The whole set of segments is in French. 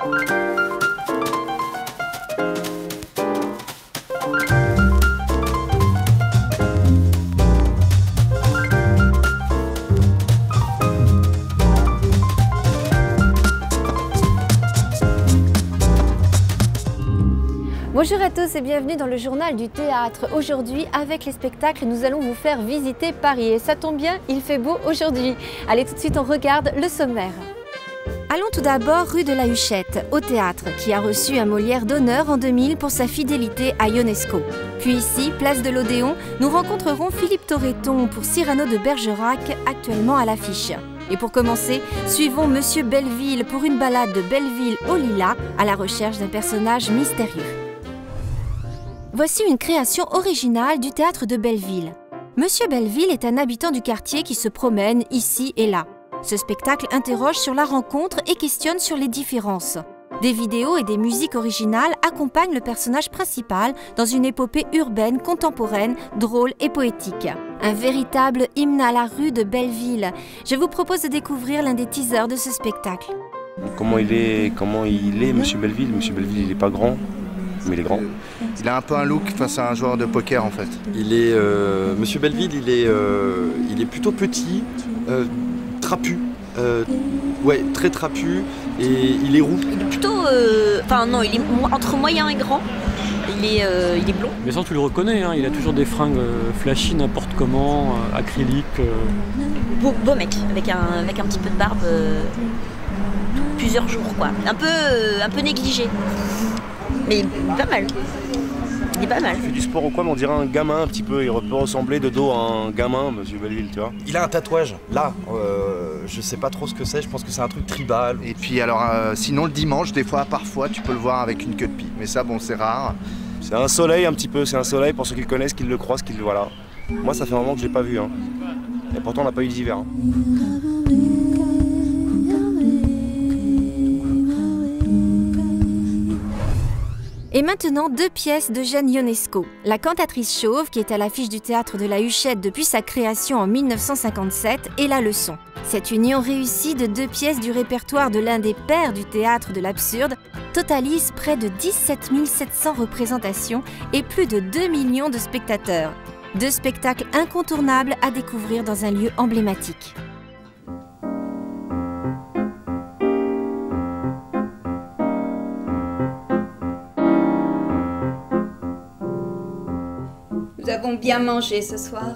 Bonjour à tous et bienvenue dans le journal du théâtre. Aujourd'hui, avec les spectacles, nous allons vous faire visiter Paris. Et ça tombe bien, il fait beau aujourd'hui. Allez, tout de suite, on regarde le sommaire. Allons tout d'abord rue de la Huchette, au théâtre, qui a reçu un Molière d'honneur en 2000 pour sa fidélité à Ionesco. Puis ici, place de l'Odéon, nous rencontrerons Philippe Torreton pour Cyrano de Bergerac, actuellement à l'affiche. Et pour commencer, suivons Monsieur Belleville pour une balade de Belleville au Lilas, à la recherche d'un personnage mystérieux. Voici une création originale du théâtre de Belleville. Monsieur Belleville est un habitant du quartier qui se promène ici et là. Ce spectacle interroge sur la rencontre et questionne sur les différences. Des vidéos et des musiques originales accompagnent le personnage principal dans une épopée urbaine, contemporaine, drôle et poétique. Un véritable hymne à la rue de Belleville. Je vous propose de découvrir l'un des teasers de ce spectacle. Comment il est, Monsieur Belleville? Monsieur Belleville, il n'est pas grand, mais il est grand. Il a un peu un look face à un joueur de poker en fait. Monsieur Belleville, il est plutôt petit, trapu, ouais, très trapu, et il est roux. Il est plutôt, non, il est entre moyen et grand. Il est blond. Mais ça, tu le reconnais, hein, il a toujours des fringues flashy, n'importe comment, acrylique. Beau mec, avec un petit peu de barbe, plusieurs jours quoi. Un peu négligé, mais pas mal. Il est pas mal. Il fait du sport ou quoi, mais on dirait un gamin un petit peu. Il peut ressembler de dos à un gamin, Monsieur Belleville, tu vois. Il a un tatouage, là. Je sais pas trop ce que c'est, je pense que c'est un truc tribal. Et puis alors, sinon le dimanche, parfois, tu peux le voir avec une queue de pie. Mais ça, bon, c'est rare. C'est un soleil un petit peu, c'est un soleil pour ceux qui le connaissent, qui le croisent, qui le voilà. Moi, ça fait un moment que je l'ai pas vu, hein. Et pourtant, on n'a pas eu d'hiver. Hein. Et maintenant, deux pièces d'Eugène Ionesco. La cantatrice chauve, qui est à l'affiche du théâtre de la Huchette depuis sa création en 1957, et La Leçon. Cette union réussie de deux pièces du répertoire de l'un des pères du théâtre de l'absurde totalise près de 17 700 représentations et plus de 2 millions de spectateurs. Deux spectacles incontournables à découvrir dans un lieu emblématique. Nous avons bien mangé ce soir.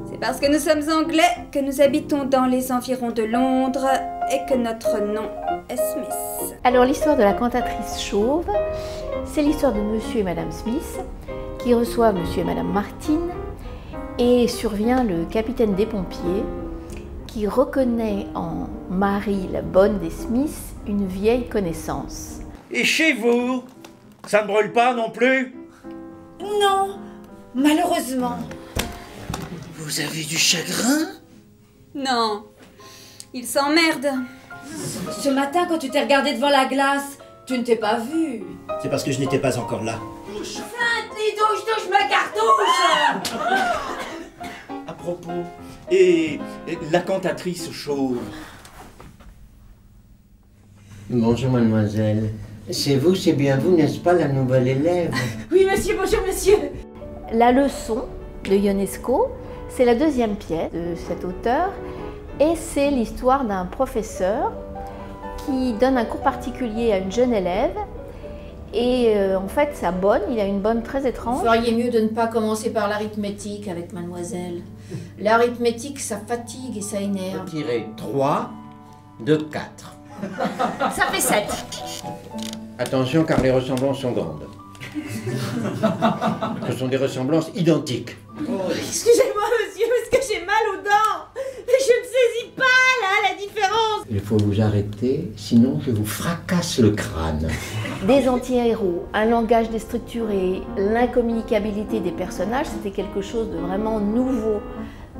C'est parce que nous sommes anglais que nous habitons dans les environs de Londres et que notre nom est Smith. Alors l'histoire de la cantatrice chauve, c'est l'histoire de Monsieur et Madame Smith qui reçoivent Monsieur et Madame Martin et survient le capitaine des pompiers qui reconnaît en Marie, la bonne des Smiths, une vieille connaissance. Et chez vous, ça ne brûle pas non plus? Non, malheureusement. Vous avez du chagrin? Non, il s'emmerde. Ce matin, quand tu t'es regardé devant la glace, tu ne t'es pas vu. C'est parce que je n'étais pas encore là. Touche ma cartouche. À propos, et la cantatrice chauve? Bonjour mademoiselle. C'est vous, c'est bien vous, n'est-ce pas, la nouvelle élève? Oui monsieur, bonjour monsieur. La Leçon de Ionesco, c'est la deuxième pièce de cet auteur et c'est l'histoire d'un professeur qui donne un cours particulier à une jeune élève et en fait sa bonne, il a une bonne très étrange. Vous feriez mieux de ne pas commencer par l'arithmétique avec mademoiselle. L'arithmétique, ça fatigue et ça énerve. Tirez 3 de 4. Ça fait 7. Attention car les ressemblances sont grandes. Ce sont des ressemblances identiques. Excusez-moi monsieur, parce que j'ai mal aux dents. Mais je ne saisis pas là la différence. Il faut vous arrêter, sinon je vous fracasse le crâne. Des anti-héros, un langage déstructuré, l'incommunicabilité des personnages, c'était quelque chose de vraiment nouveau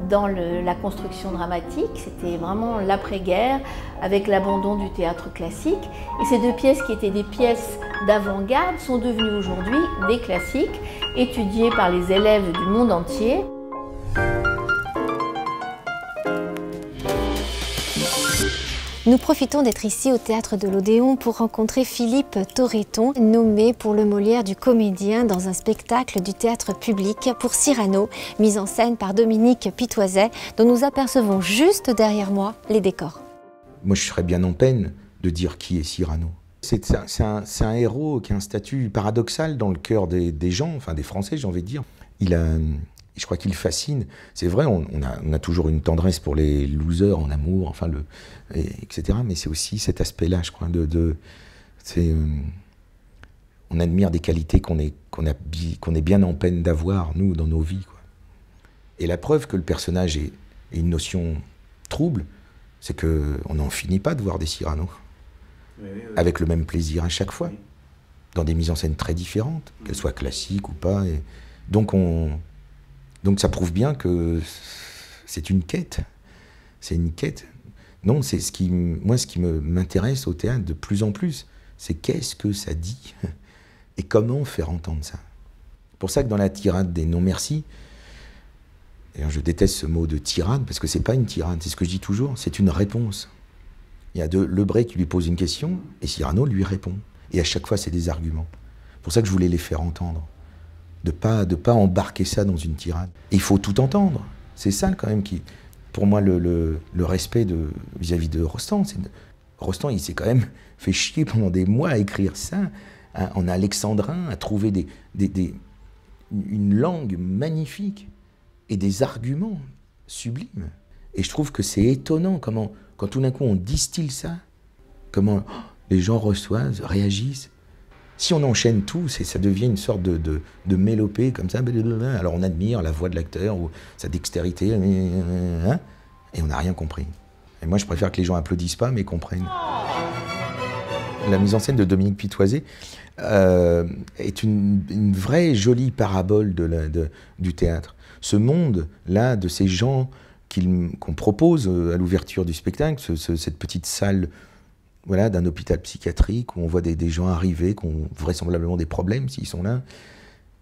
dans la construction dramatique. C'était vraiment l'après-guerre avec l'abandon du théâtre classique. Et ces deux pièces qui étaient des pièces d'avant-garde sont devenues aujourd'hui des classiques étudiés par les élèves du monde entier. Nous profitons d'être ici au Théâtre de l'Odéon pour rencontrer Philippe Torreton, nommé pour le Molière du comédien dans un spectacle du théâtre public pour Cyrano, mise en scène par Dominique Pitoiset, dont nous apercevons juste derrière moi les décors. Moi, je serais bien en peine de dire qui est Cyrano. C'est un héros qui a un statut paradoxal dans le cœur des gens, enfin des Français, j'ai envie de dire. Je crois qu'il fascine. C'est vrai, on a toujours une tendresse pour les losers en amour, enfin etc. Mais c'est aussi cet aspect-là, je crois, on admire des qualités qu'on est bien en peine d'avoir, nous, dans nos vies, quoi. Et la preuve que le personnage est une notion trouble, c'est qu'on n'en finit pas de voir des Cyrano. Oui. Avec le même plaisir à chaque fois, dans des mises en scène très différentes, qu'elles soient classiques ou pas. Et donc ça prouve bien que c'est une quête. C'est une quête. Non, c'est ce qui m'intéresse au théâtre de plus en plus. C'est qu'est-ce que ça dit et comment faire entendre ça. C'est pour ça que dans la tirade des non-merci, et je déteste ce mot de tirade, parce que c'est pas une tirade, c'est ce que je dis toujours, c'est une réponse. Il y a Lebret qui lui pose une question, et Cyrano lui répond. Et à chaque fois, c'est des arguments. C'est pour ça que je voulais les faire entendre. De pas embarquer ça dans une tirade. Et il faut tout entendre. C'est ça quand même qui, pour moi, le respect vis-à-vis de Rostand. Rostand, il s'est quand même fait chier pendant des mois à écrire ça, en alexandrin, à trouver une langue magnifique et des arguments sublimes. Et je trouve que c'est étonnant comment, quand tout d'un coup on distille ça, comment les gens reçoivent, réagissent. Si on enchaîne tout, ça devient une sorte de mélopée comme ça. Alors on admire la voix de l'acteur ou sa dextérité, et on n'a rien compris. Et moi je préfère que les gens applaudissent pas, mais comprennent. La mise en scène de Dominique Pitoiset est une vraie jolie parabole du théâtre. Ce monde-là, de ces gens qu'on propose à l'ouverture du spectacle, cette petite salle, voilà, d'un hôpital psychiatrique où on voit des gens arriver, qui ont vraisemblablement des problèmes s'ils sont là,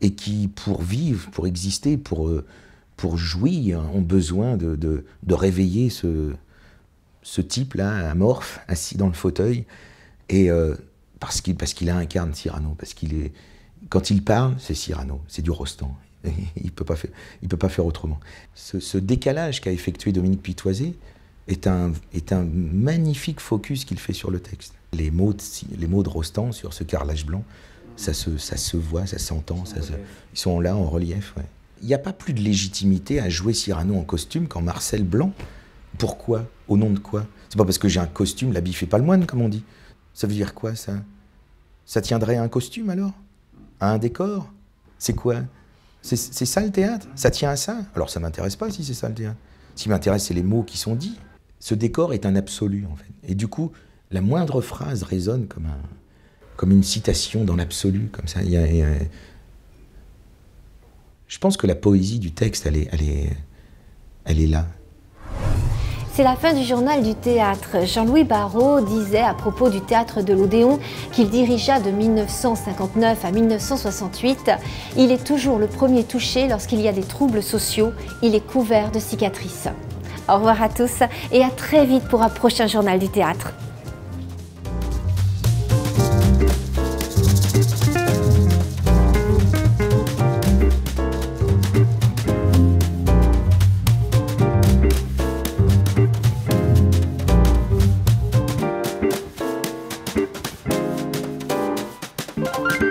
et qui, pour vivre, pour exister, pour jouir, ont besoin de réveiller ce type-là, amorphe, assis dans le fauteuil, et parce qu'il incarne Cyrano, quand il parle, c'est Cyrano, c'est du Rostand. Il peut pas faire autrement. Ce décalage qu'a effectué Dominique Pitoiset est un magnifique focus qu'il fait sur le texte. Les mots de Rostand sur ce carrelage blanc, ça se voit, ça s'entend, ils sont là en relief. Ouais. Il n'y a pas plus de légitimité à jouer Cyrano en costume qu'en Marcel Blanc. Pourquoi? Au nom de quoi? C'est pas parce que j'ai un costume, l'habit fait pas le moine, comme on dit. Ça veut dire quoi, ça? Ça tiendrait à un costume, alors? À un décor? C'est quoi? C'est ça le théâtre? Ça tient à ça? Alors ça m'intéresse pas si c'est ça le théâtre. Ce qui m'intéresse, c'est les mots qui sont dits. Ce décor est un absolu, en fait. Et du coup, la moindre phrase résonne comme une citation dans l'absolu, comme ça. Je pense que la poésie du texte, elle est là. C'est la fin du journal du théâtre. Jean-Louis Barrault disait à propos du théâtre de l'Odéon qu'il dirigea de 1959 à 1968. Il est toujours le premier touché lorsqu'il y a des troubles sociaux. Il est couvert de cicatrices. Au revoir à tous et à très vite pour un prochain journal du théâtre. Thank you.